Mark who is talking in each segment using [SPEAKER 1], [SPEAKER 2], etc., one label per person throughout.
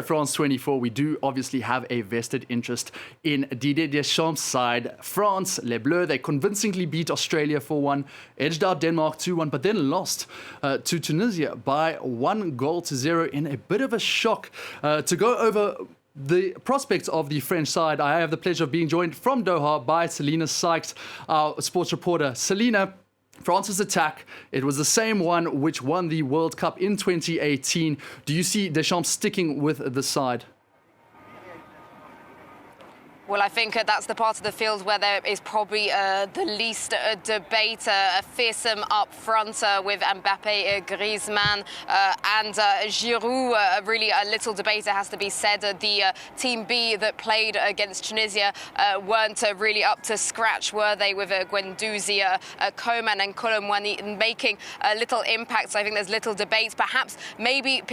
[SPEAKER 1] France 24, we do obviously have a vested interest in Didier Deschamps' side. France, Les Bleus, they convincingly beat Australia 4-1, edged out Denmark 2-1, but then lost to Tunisia by 1-0 in a bit of a shock. To go over the prospects of the French side, I have the pleasure of being joined from Doha by Selina Sykes, our sports reporter. Selina, France's attack, it was the same one which won the World Cup in 2018. Do you see Deschamps sticking with the side?
[SPEAKER 2] Well, I think that's the part of the field where there is probably the least debate, a fearsome up front with Mbappe, Griezmann and Giroud. Really a little debate, it has to be said. The Team B that played against Tunisia weren't really up to scratch, were they, with Guendouzi, Coman and Colomwani making a little impact. So I think there's little debate. Perhaps maybe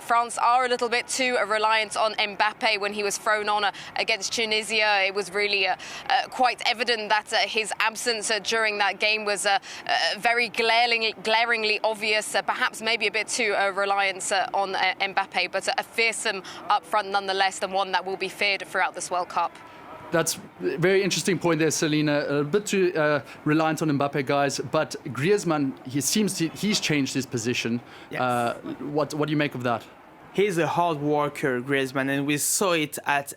[SPEAKER 2] France are a little bit too reliant on Mbappe when he was thrown on against Tunisia. It was really quite evident that his absence during that game was very glaringly obvious. Perhaps maybe a bit too reliant on Mbappe, but a fearsome up front nonetheless, and one that will be feared throughout this World Cup.
[SPEAKER 1] That's a very interesting point there, Selina. A bit too reliant on Mbappe, guys. But Griezmann, he's changed his position. Yes. What do you make of that?
[SPEAKER 3] He's a hard worker, Griezmann, and we saw it at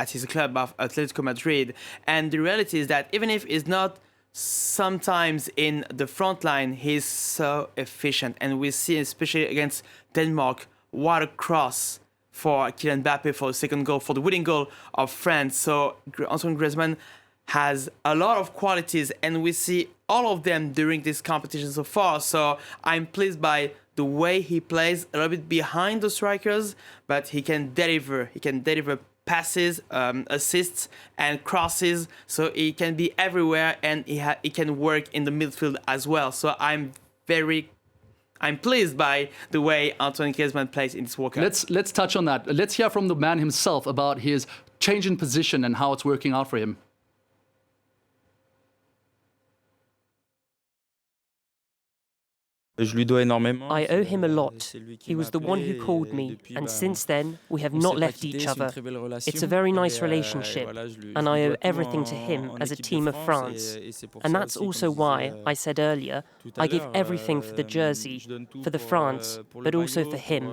[SPEAKER 3] his club of Atletico Madrid. And the reality is that even if he's not sometimes in the front line, he's so efficient. And we see, especially against Denmark, what a cross for Kylian Mbappe for the second goal, for the winning goal of France. So Antoine Griezmann has a lot of qualities, and we see all of them during this competition so far. So I'm pleased by the way he plays, a little bit behind the strikers, but he can deliver. He can deliver passes, assists, and crosses. So he can be everywhere, and he can work in the midfield as well. So I'm pleased by the way Antoine Griezmann plays in this World Cup.
[SPEAKER 1] Let's touch on that. Let's hear from the man himself about his change in position and how it's working out for him.
[SPEAKER 4] I owe him a lot. He was the one who called me, and since then, we have not left each other. It's a very nice relationship, and I owe everything to him as a team of France. And that's also why I said earlier, I give everything for the jersey, for the France, but also for him.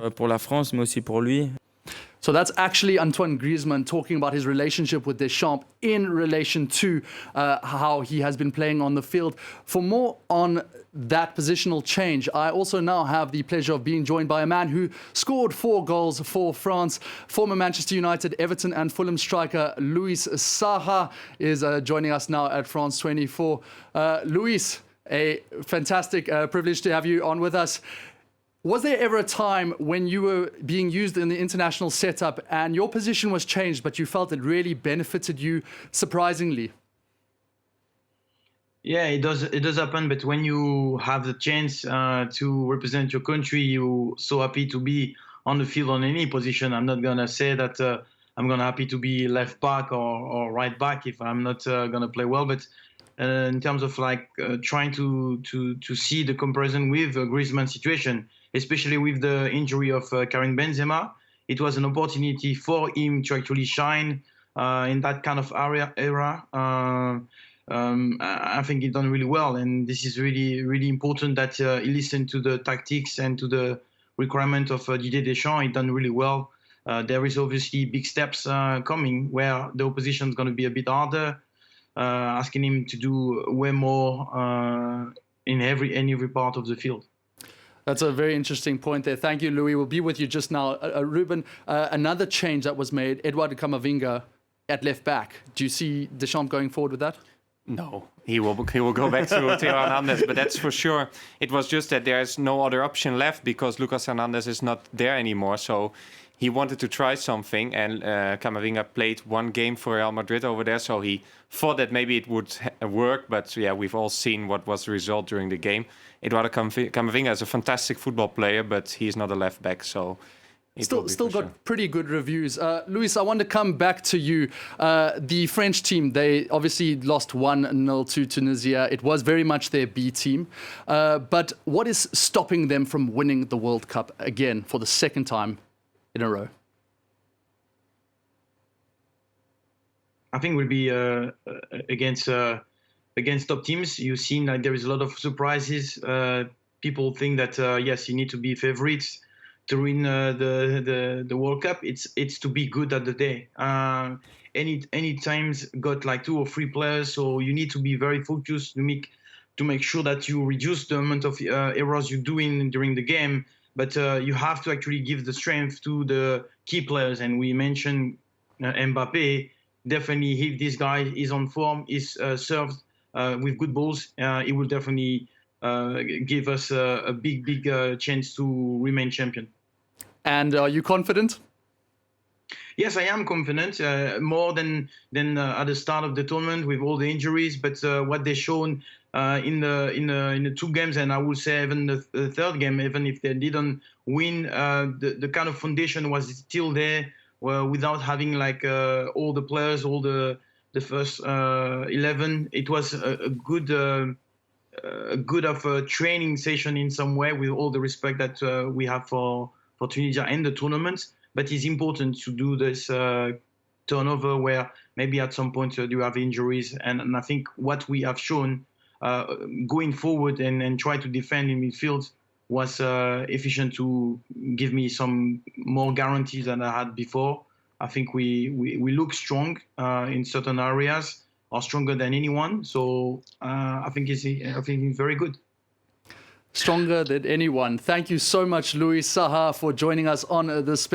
[SPEAKER 1] So that's actually Antoine Griezmann talking about his relationship with Deschamps in relation to how he has been playing on the field. For more on that positional change, I also now have the pleasure of being joined by a man who scored 4 goals for France. Former Manchester United, Everton and Fulham striker Louis Saha is joining us now at France 24. Louis, a fantastic privilege to have you on with us. Was there ever a time when you were being used in the international setup and your position was changed, but you felt it really benefited you surprisingly?
[SPEAKER 5] Yeah, it does happen. But when you have the chance to represent your country, you're so happy to be on the field on any position. I'm not gonna say that I'm gonna happy to be left back or right back if I'm not gonna play well. But in terms of trying to see the comparison with Griezmann's situation, especially with the injury of Karim Benzema, it was an opportunity for him to actually shine in that kind of era. I think he done really well, and this is really, really important that he listened to the tactics and to the requirement of Didier Deschamps. He done really well. There is obviously big steps coming where the opposition is going to be a bit harder, asking him to do way more in every part of the field.
[SPEAKER 1] That's a very interesting point there. Thank you, Louis. We'll be with you just now. Ruben, another change that was made, Edouard Camavinga at left back. Do you see Deschamps going forward with that?
[SPEAKER 6] No, he will go back to Theo Hernandez, but that's for sure. It was just that there's no other option left because Lucas Hernandez is not there anymore. So he wanted to try something, and Camavinga played one game for Real Madrid over there, so he thought that maybe it would work. But yeah, we've all seen what was the result during the game. Eduardo Camavinga is a fantastic football player, but he's not a left back, so
[SPEAKER 1] Still got pretty good reviews. Luis, I want to come back to you. The French team, they obviously lost 1-0 to Tunisia. It was very much their B team. But what is stopping them from winning the World Cup again for the second time in a row?
[SPEAKER 5] I think will be against top teams. You've seen like there is a lot of surprises. People think that yes, you need to be favorites to win the World Cup. It's to be good at the day. Any times got like 2 or 3 players, so you need to be very focused to make sure that you reduce the amount of errors you're doing during the game. But you have to actually give the strength to the key players, and we mentioned Mbappe. Definitely, if this guy is on form, is served with good balls, he will definitely give us a big chance to remain champion.
[SPEAKER 1] And are you confident?
[SPEAKER 5] Yes, I am confident, more than at the start of the tournament with all the injuries. But what they've shown in the 2 games, and I would say even the third game, even if they didn't win, the kind of foundation was still there, without having like all the players, all the first 11. It was a good of a training session in some way, with all the respect that we have for Tunisia and the tournament. But it's important to do this turnover where maybe at some point you have injuries. And I think what we have shown going forward and try to defend in midfield was efficient to give me some more guarantees than I had before. I think we look strong in certain areas, are stronger than anyone. So I think it's very good.
[SPEAKER 1] Stronger than anyone. Thank you so much, Louis Saha, for joining us on this special